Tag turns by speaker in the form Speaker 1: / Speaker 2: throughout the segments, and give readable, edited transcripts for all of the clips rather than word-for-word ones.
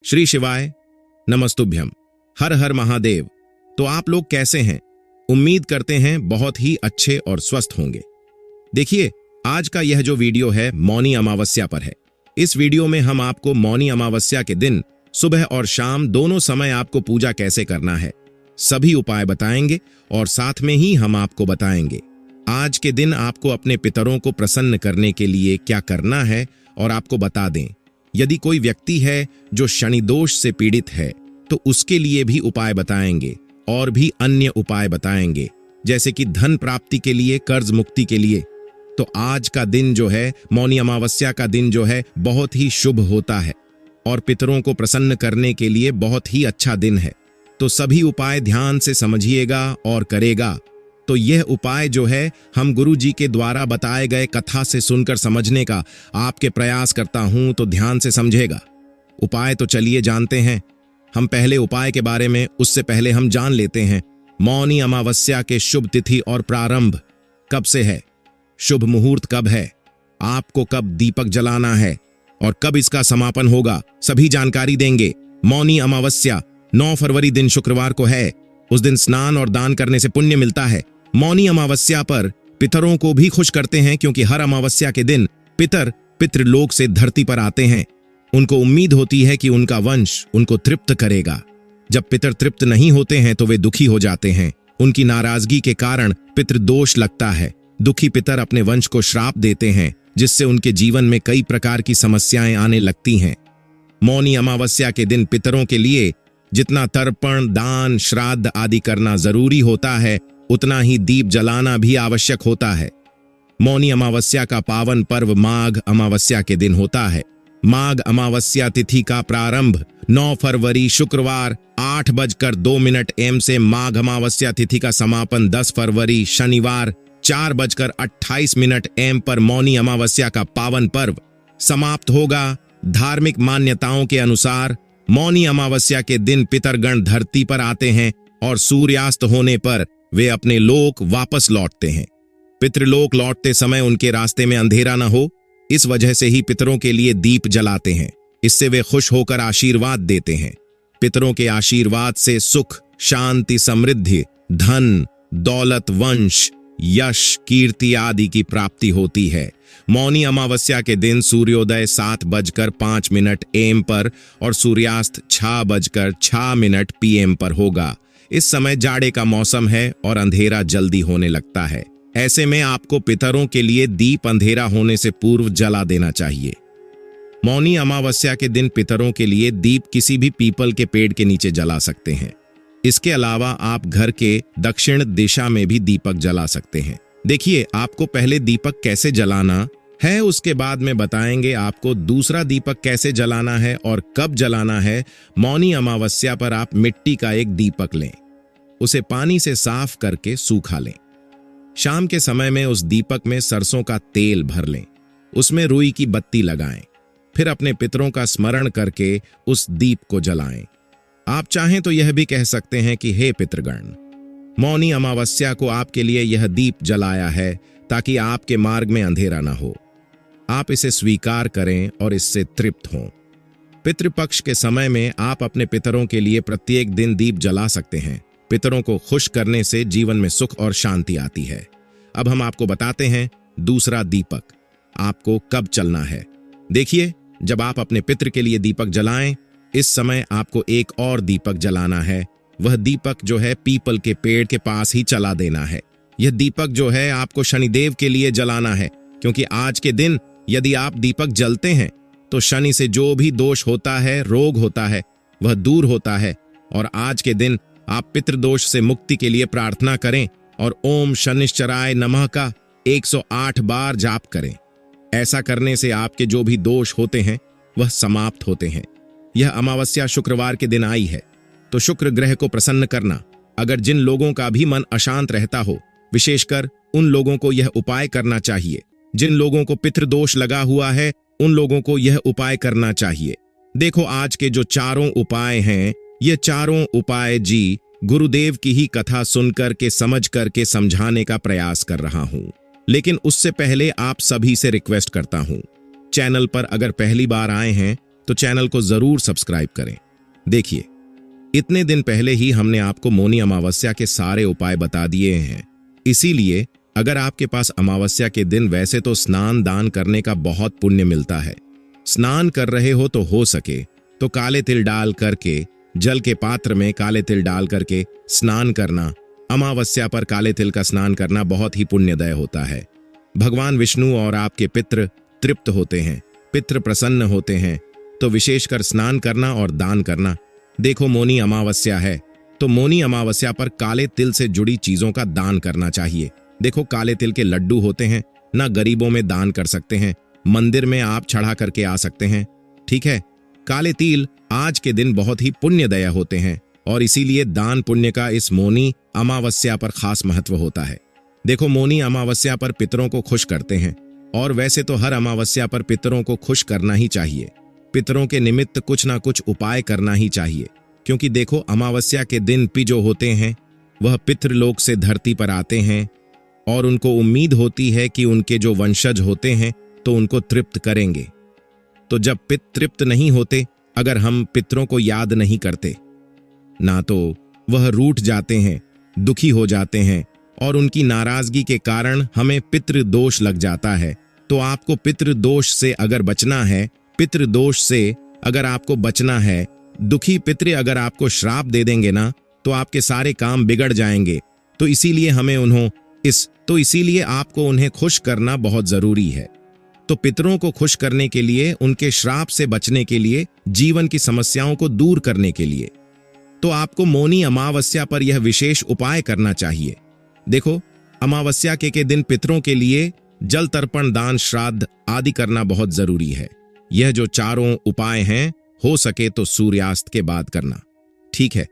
Speaker 1: श्री शिवाय नमस्तुभ्यम। हर हर महादेव। तो आप लोग कैसे हैं? उम्मीद करते हैं बहुत ही अच्छे और स्वस्थ होंगे। देखिए, आज का यह जो वीडियो है मौनी अमावस्या पर है। इस वीडियो में हम आपको मौनी अमावस्या के दिन सुबह और शाम दोनों समय आपको पूजा कैसे करना है सभी उपाय बताएंगे और साथ में ही हम आपको बताएंगे आज के दिन आपको अपने पितरों को प्रसन्न करने के लिए क्या करना है। और आपको बता दें, यदि कोई व्यक्ति है जो शनि दोष से पीड़ित है तो उसके लिए भी उपाय बताएंगे और भी अन्य उपाय बताएंगे, जैसे कि धन प्राप्ति के लिए, कर्ज मुक्ति के लिए। तो आज का दिन जो है, मौनी अमावस्या का दिन जो है, बहुत ही शुभ होता है और पितरों को प्रसन्न करने के लिए बहुत ही अच्छा दिन है। तो सभी उपाय ध्यान से समझिएगा और करेगा। तो यह उपाय जो है हम गुरु जी के द्वारा बताए गए कथा से सुनकर समझने का आपके प्रयास करता हूं, तो ध्यान से समझेगा। उपाय तो चलिए जानते हैं। हम पहले उपाय के बारे में उससे पहले हम जान लेते हैं मौनी अमावस्या के शुभ तिथि और प्रारंभ कब से है, शुभ मुहूर्त कब है, आपको कब दीपक जलाना है और कब इसका समापन होगा, सभी जानकारी देंगे। मौनी अमावस्या 9 फरवरी दिन शुक्रवार को है। उस दिन स्नान और दान करने से पुण्य मिलता है। मौनी अमावस्या पर पितरों को भी खुश करते हैं, क्योंकि हर अमावस्या के दिन पितर पितृलोक से धरती पर आते हैं। उनको उम्मीद होती है कि उनका वंश उनको तृप्त करेगा। जब पितर तृप्त नहीं होते हैं तो वे दुखी हो जाते हैं। उनकी नाराजगी के कारण पितृदोष लगता है। दुखी पितर अपने वंश को श्राप देते हैं, जिससे उनके जीवन में कई प्रकार की समस्याएं आने लगती हैं। मौनी अमावस्या के दिन पितरों के लिए जितना तर्पण, दान, श्राद्ध आदि करना जरूरी होता है, उतना ही दीप जलाना भी आवश्यक होता है। मौनी अमावस्या का पावन पर्व माघ अमावस्या के दिन होता है। माघ अमावस्या तिथि का प्रारंभ 9 फरवरी शुक्रवार 8:02 AM से माघ अमावस्या तिथि का समापन 10 फरवरी शनिवार 4:28 AM पर मौनी अमावस्या का पावन पर्व समाप्त होगा। धार्मिक मान्यताओं के अनुसार मौनी अमावस्या के दिन पितरगण धरती पर आते हैं और सूर्यास्त होने पर वे अपने लोक वापस लौटते हैं। पितृलोक लौटते समय उनके रास्ते में अंधेरा न हो, इस वजह से ही पितरों के लिए दीप जलाते हैं। इससे वे खुश होकर आशीर्वाद देते हैं। पितरों के आशीर्वाद से सुख, शांति, समृद्धि, धन, दौलत, वंश, यश, कीर्ति आदि की प्राप्ति होती है। मौनी अमावस्या के दिन सूर्योदय 7:05 AM पर और सूर्यास्त 6:06 PM पर होगा। इस समय जाड़े का मौसम है और अंधेरा जल्दी होने लगता है। ऐसे में आपको पितरों के लिए दीप अंधेरा होने से पूर्व जला देना चाहिए। मौनी अमावस्या के दिन पितरों के लिए दीप किसी भी पीपल के पेड़ के नीचे जला सकते हैं। इसके अलावा आप घर के दक्षिण दिशा में भी दीपक जला सकते हैं। देखिए, आपको पहले दीपक कैसे जलाना है, उसके बाद में बताएंगे आपको दूसरा दीपक कैसे जलाना है और कब जलाना है। मौनी अमावस्या पर आप मिट्टी का एक दीपक लें, उसे पानी से साफ करके सूखा लें। शाम के समय में उस दीपक में सरसों का तेल भर लें, उसमें रुई की बत्ती लगाएं, फिर अपने पितरों का स्मरण करके उस दीप को जलाएं। आप चाहें तो यह भी कह सकते हैं कि हे पितृगण, मौनी अमावस्या को आपके लिए यह दीप जलाया है ताकि आपके मार्ग में अंधेरा न हो। आप इसे स्वीकार करें और इससे तृप्त हों। पितृपक्ष के समय में आप अपने पितरों के लिए प्रत्येक दिन दीप जला सकते हैं। पितरों को खुश करने से जीवन में सुख और शांति आती है। अब हम आपको बताते हैं दूसरा दीपक आपको कब चलना है। देखिए, जब आप अपने पितृ के लिए दीपक जलाएं, इस समय आपको एक और दीपक जलाना है। वह दीपक जो है पीपल के पेड़ के पास ही चला देना है। यह दीपक जो है आपको शनिदेव के लिए जलाना है, क्योंकि आज के दिन यदि आप दीपक जलते हैं तो शनि से जो भी दोष होता है, रोग होता है, वह दूर होता है। और आज के दिन आप पितृदोष से मुक्ति के लिए प्रार्थना करें और ओम शनिश्चराय नमः का 108 बार जाप करें। ऐसा करने से आपके जो भी दोष होते हैं वह समाप्त होते हैं। यह अमावस्या शुक्रवार के दिन आई है, तो शुक्र ग्रह को प्रसन्न करना। अगर जिन लोगों का भी मन अशांत रहता हो, विशेषकर उन लोगों को यह उपाय करना चाहिए। जिन लोगों को पितृदोष लगा हुआ है, उन लोगों को यह उपाय करना चाहिए। देखो, आज के जो चारों उपाय हैं, ये चारों उपाय जी गुरुदेव की ही कथा सुनकर के समझ करके समझाने का प्रयास कर रहा हूं। लेकिन उससे पहले आप सभी से रिक्वेस्ट करता हूं, चैनल पर अगर पहली बार आए हैं तो चैनल को जरूर सब्सक्राइब करें। देखिए, इतने दिन पहले ही हमने आपको मौनी अमावस्या के सारे उपाय बता दिए हैं। इसीलिए अगर आपके पास अमावस्या के दिन वैसे तो स्नान दान करने का बहुत पुण्य मिलता है, स्नान कर रहे हो सके तो काले तिल डाल करके, जल के पात्र में काले तिल डाल करके स्नान करना, अमावस्या पर काले तिल का स्नान करना बहुत ही पुण्यदय होता है। भगवान विष्णु और आपके पितृ तृप्त होते हैं, पितृ प्रसन्न होते हैं, तो विशेषकर स्नान करना और दान करना। देखो, मौनी अमावस्या है तो मौनी अमावस्या पर काले तिल से जुड़ी चीजों का दान करना चाहिए। देखो, काले तिल के लड्डू होते हैं ना, गरीबों में दान कर सकते हैं, मंदिर में आप चढ़ा करके आ सकते हैं। ठीक है, काले तिल आज के दिन बहुत ही पुण्यदय होते हैं और इसीलिए दान पुण्य का इस मौनी अमावस्या पर खास महत्व होता है। देखो, मौनी अमावस्या पर पितरों को खुश करते हैं और वैसे तो हर अमावस्या पर पितरों को खुश करना ही चाहिए। पितरों के निमित्त कुछ ना कुछ उपाय करना ही चाहिए, क्योंकि देखो, अमावस्या के दिन जो होते हैं वह पितृलोक से धरती पर आते हैं और उनको उम्मीद होती है कि उनके जो वंशज होते हैं तो उनको तृप्त करेंगे। तो जब पित तृप्त नहीं होते, अगर हम पितरों को याद नहीं करते ना, तो वह रूठ जाते हैं, दुखी हो जाते हैं और उनकी नाराजगी के कारण हमें पितृदोष लग जाता है। तो आपको पितृदोष से अगर बचना है, पितृदोष से अगर आपको बचना है, दुखी पितृ अगर आपको श्राप दे देंगे ना, तो आपके सारे काम बिगड़ जाएंगे। तो इसीलिए हमें इसीलिए आपको उन्हें खुश करना बहुत जरूरी है। तो पितरों को खुश करने के लिए, उनके श्राप से बचने के लिए, जीवन की समस्याओं को दूर करने के लिए, तो आपको मौनी अमावस्या पर यह विशेष उपाय करना चाहिए। देखो, अमावस्या के दिन पितरों के लिए जल तर्पण, दान, श्राद्ध आदि करना बहुत जरूरी है। यह जो चारों उपाय हैं, हो सके तो सूर्यास्त के बाद करना। ठीक है,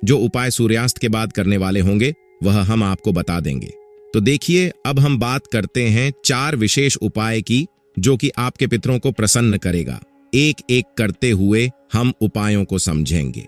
Speaker 1: जो उपाय सूर्यास्त के बाद करने वाले होंगे वह हम आपको बता देंगे। तो देखिए, अब हम बात करते हैं 4 विशेष उपाय की, जो कि आपके पितरों को प्रसन्न करेगा। एक एक करते हुए हम उपायों को समझेंगे।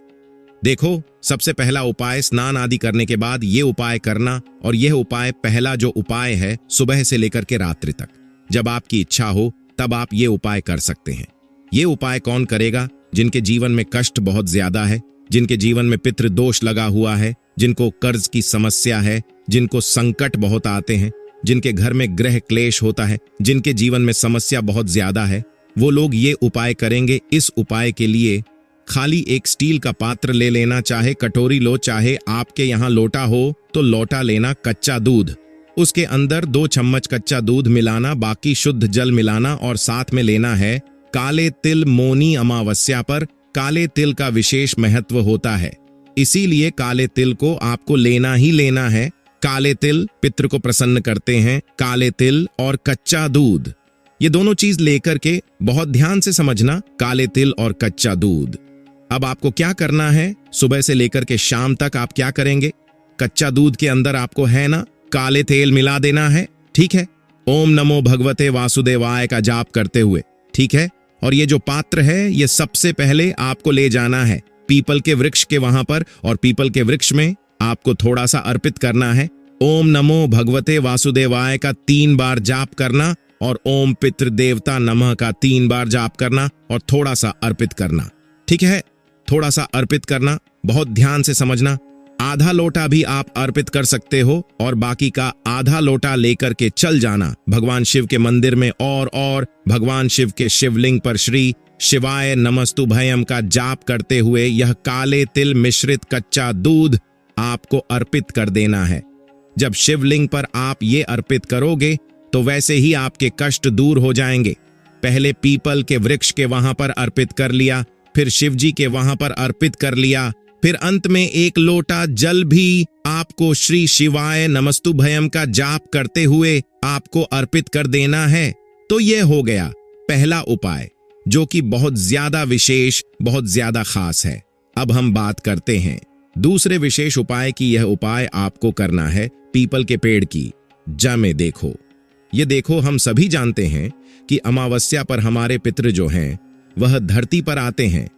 Speaker 1: देखो, सबसे पहला उपाय, स्नान आदि करने के बाद ये उपाय करना, और यह उपाय, पहला जो उपाय है, सुबह से लेकर के रात्रि तक, जब आपकी इच्छा हो तब आप ये उपाय कर सकते हैं। ये उपाय कौन करेगा? जिनके जीवन में कष्ट बहुत ज्यादा है, जिनके जीवन में पितृदोष लगा हुआ है, जिनको कर्ज की समस्या है, जिनको संकट बहुत आते हैं, जिनके घर में ग्रह क्लेश होता है, जिनके जीवन में समस्या बहुत ज्यादा है, वो लोग ये उपाय करेंगे। इस उपाय के लिए खाली एक स्टील का पात्र ले लेना, चाहे कटोरी लो, चाहे आपके यहाँ लोटा हो तो लोटा लेना, कच्चा दूध, उसके अंदर 2 चम्मच कच्चा दूध मिलाना, बाकी शुद्ध जल मिलाना और साथ में लेना है काले तिल। मौनी अमावस्या पर काले तिल का विशेष महत्व होता है, इसीलिए काले तिल को आपको लेना ही लेना है। काले तिल पितृ को प्रसन्न करते हैं, काले तिल और कच्चा दूध, ये दोनों चीज लेकर के बहुत ध्यान से समझना, काले तिल और कच्चा दूध। अब आपको क्या करना है, सुबह से लेकर के शाम तक आप क्या करेंगे? कच्चा दूध के अंदर आपको है ना काले तेल मिला देना है। ठीक है, ओम नमो भगवते वासुदेवाय का जाप करते हुए। ठीक है, और ये जो पात्र है, ये सबसे पहले आपको ले जाना है पीपल के वृक्ष के वहां पर, और पीपल के वृक्ष में आपको थोड़ा सा अर्पित करना है। ओम नमो भगवते वासुदेवाय का 3 बार जाप करना और ओम पितृ देवता नमः का 3 बार जाप करना और थोड़ा सा अर्पित करना। ठीक है, थोड़ा सा अर्पित करना, बहुत ध्यान से समझना। आधा लोटा भी आप अर्पित कर सकते हो और बाकी का आधा लोटा लेकर के चल जाना भगवान शिव के मंदिर में, और भगवान शिव के शिवलिंग पर श्री शिवाय नमस्तुभयम का जाप करते हुए यह काले तिल मिश्रित कच्चा दूध आपको अर्पित कर देना है। जब शिवलिंग पर आप ये अर्पित करोगे तो वैसे ही आपके कष्ट दूर हो जाएंगे। पहले पीपल के वृक्ष के वहां पर अर्पित कर लिया, फिर शिवजी के वहां पर अर्पित कर लिया, फिर अंत में 1 लोटा जल भी आपको श्री शिवाय नमस्तुभयम का जाप करते हुए आपको अर्पित कर देना है। तो यह हो गया पहला उपाय, जो कि बहुत ज्यादा विशेष, बहुत ज्यादा खास है। अब हम बात करते हैं दूसरे विशेष उपाय की। यह उपाय आपको करना है पीपल के पेड़ की जड़ में। देखो, ये देखो, हम सभी जानते हैं कि अमावस्या पर हमारे पितृ जो हैं वह धरती पर आते हैं,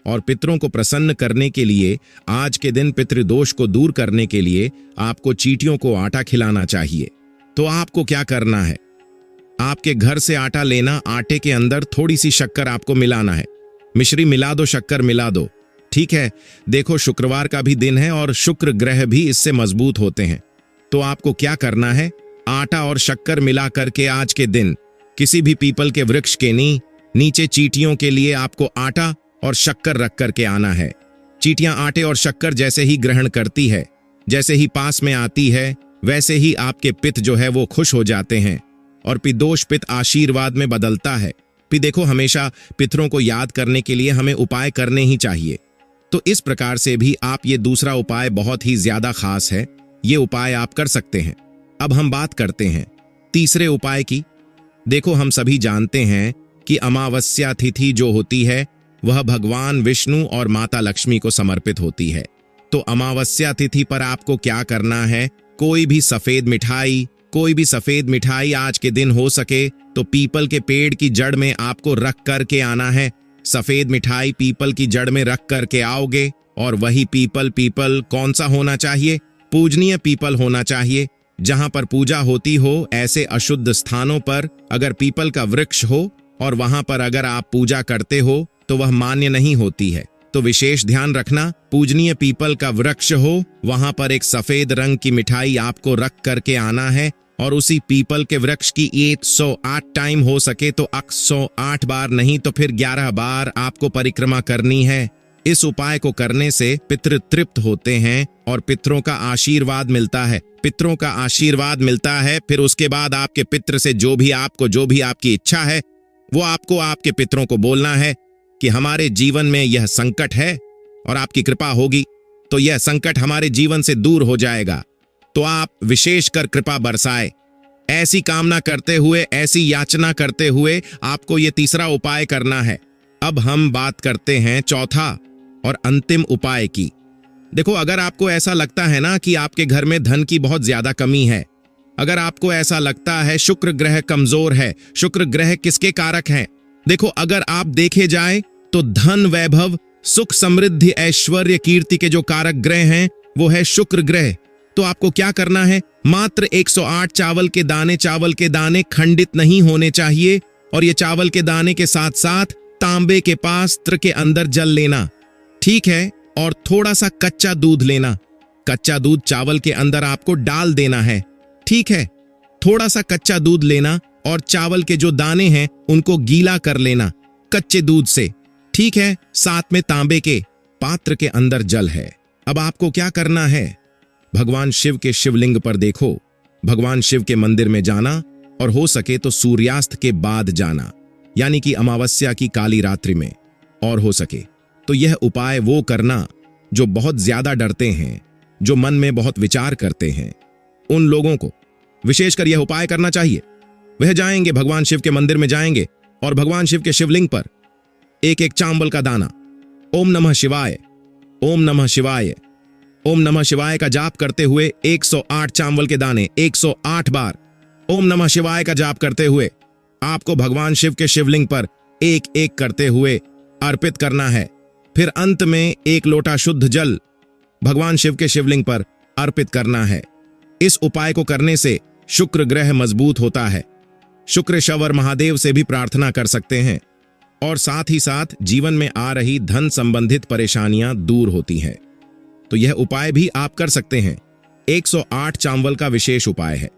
Speaker 1: और पितरों को प्रसन्न करने के लिए, आज के दिन पितृदोष को दूर करने के लिए आपको चींटियों को आटा खिलाना चाहिए। तो आपको क्या करना है, आपके घर से आटा लेना, आटे के अंदर थोड़ी सी शक्कर आपको मिलाना है, मिश्री मिला दो, शक्कर मिला दो। ठीक है, देखो शुक्रवार का भी दिन है और शुक्र ग्रह भी इससे मजबूत होते हैं। तो आपको क्या करना है, आटा और शक्कर मिला करके आज के दिन किसी भी पीपल के वृक्ष के नीचे चींटियों के लिए आपको आटा और शक्कर रख करके आना है। चींटियां आटे और शक्कर जैसे ही ग्रहण करती है, जैसे ही पास में आती है, वैसे ही आपके पित्त जो है वो खुश हो जाते हैं और पिदोष पित्त आशीर्वाद में बदलता है। देखो, हमेशा पितरों को याद करने के लिए हमें उपाय करने ही चाहिए। तो इस प्रकार से भी आप ये दूसरा उपाय बहुत ही ज्यादा खास है, ये उपाय आप कर सकते हैं। अब हम बात करते हैं तीसरे उपाय की। देखो, हम सभी जानते हैं कि अमावस्या तिथि जो होती है वह भगवान विष्णु और माता लक्ष्मी को समर्पित होती है। तो अमावस्या तिथि पर आपको क्या करना है, कोई भी सफेद मिठाई आज के दिन हो सके तो पीपल के पेड़ की जड़ में आपको रख करके आना है। सफेद मिठाई पीपल की जड़ में रख करके आओगे और वही पीपल कौन सा होना चाहिए, पूजनीय पीपल होना चाहिए। जहां पर पूजा होती हो ऐसे अशुद्ध स्थानों पर अगर पीपल का वृक्ष हो और वहां पर अगर आप पूजा करते हो तो वह मान्य नहीं होती है। तो विशेष ध्यान रखना, पूजनीय पीपल का वृक्ष हो, वहां पर एक सफेद रंग की मिठाई आपको रख करके आना है और उसी पीपल के वृक्ष की 108 टाइम हो सके तो 108 बार नहीं तो फिर 11 बार आपको परिक्रमा करनी है। इस उपाय को करने से पितृ तृप्त होते हैं और पितरों का आशीर्वाद मिलता है। फिर उसके बाद आपके पितृ से जो भी आपकी इच्छा है वो आपको आपके पितरों को बोलना है कि हमारे जीवन में यह संकट है और आपकी कृपा होगी तो यह संकट हमारे जीवन से दूर हो जाएगा। तो आप विशेषकर कृपा बरसाए। ऐसी कामना करते हुए, ऐसी याचना करते हुए आपको यह तीसरा उपाय करना है। अब हम बात करते हैं चौथा और अंतिम उपाय की। देखो, अगर आपको ऐसा लगता है ना कि आपके घर में धन की बहुत ज्यादा कमी है, अगर आपको ऐसा लगता है शुक्र ग्रह कमजोर है, शुक्र ग्रह किसके कारक हैं? देखो, अगर आप देखे जाए तो धन, वैभव, सुख, समृद्धि, ऐश्वर्य, कीर्ति के जो कारक ग्रह हैं वो है शुक्र ग्रह। तो आपको क्या करना है, मात्र 108 चावल के दाने खंडित नहीं होने चाहिए और ये चावल के दाने के साथ साथ तांबे के पात्र के अंदर जल लेना, ठीक है, और थोड़ा सा कच्चा दूध लेना। कच्चा दूध चावल के अंदर आपको डाल देना है, ठीक है। थोड़ा सा कच्चा दूध लेना और चावल के जो दाने हैं उनको गीला कर लेना कच्चे दूध से, ठीक है। साथ में तांबे के पात्र के अंदर जल है। अब आपको क्या करना है, भगवान शिव के शिवलिंग पर देखो, भगवान शिव के मंदिर में जाना और हो सके तो सूर्यास्त के बाद जाना, यानी कि अमावस्या की काली रात्रि में, और हो सके तो यह उपाय वो करना जो बहुत ज्यादा डरते हैं, जो मन में बहुत विचार करते हैं। उन लोगों को विशेषकर यह उपाय करना चाहिए। वह जाएंगे, भगवान शिव के मंदिर में जाएंगे और भगवान शिव के शिवलिंग पर एक एक चावल का दाना ओम नमः शिवाय, ओम नमः शिवाय, ओम नमः शिवाय का जाप करते हुए 108 चावल के दाने 108 बार ओम नमः शिवाय का जाप करते हुए आपको भगवान शिव के शिवलिंग पर एक एक करते हुए अर्पित करना है। फिर अंत में 1 लोटा शुद्ध जल भगवान शिव के शिवलिंग पर अर्पित करना है। इस उपाय को करने से शुक्र ग्रह मजबूत होता है। शुक्रेश्वर महादेव से भी प्रार्थना कर सकते हैं और साथ ही साथ जीवन में आ रही धन संबंधित परेशानियां दूर होती हैं। तो यह उपाय भी आप कर सकते हैं। 108 चावल का विशेष उपाय है।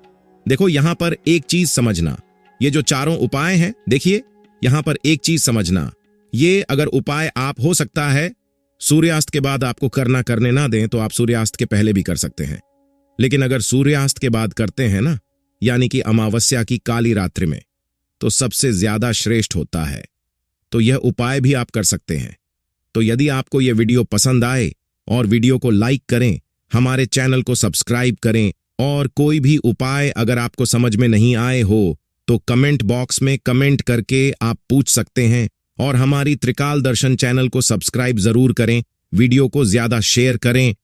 Speaker 1: देखो, यहां पर एक चीज समझना, ये जो चारों उपाय हैं, देखिए यहां पर एक चीज समझना, ये अगर उपाय आप हो सकता है सूर्यास्त के बाद आपको करने ना दें तो आप सूर्यास्त के पहले भी कर सकते हैं। लेकिन अगर सूर्यास्त के बाद करते हैं ना, यानी कि अमावस्या की काली रात्रि में, तो सबसे ज्यादा श्रेष्ठ होता है। तो यह उपाय भी आप कर सकते हैं। तो यदि आपको यह वीडियो पसंद आए और वीडियो को लाइक करें, हमारे चैनल को सब्सक्राइब करें, और कोई भी उपाय अगर आपको समझ में नहीं आए हो तो कमेंट बॉक्स में कमेंट करके आप पूछ सकते हैं। और हमारी त्रिकाल दर्शन चैनल को सब्सक्राइब जरूर करें, वीडियो को ज्यादा शेयर करें।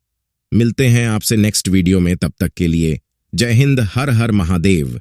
Speaker 1: मिलते हैं आपसे नेक्स्ट वीडियो में, तब तक के लिए जय हिंद, हर हर महादेव।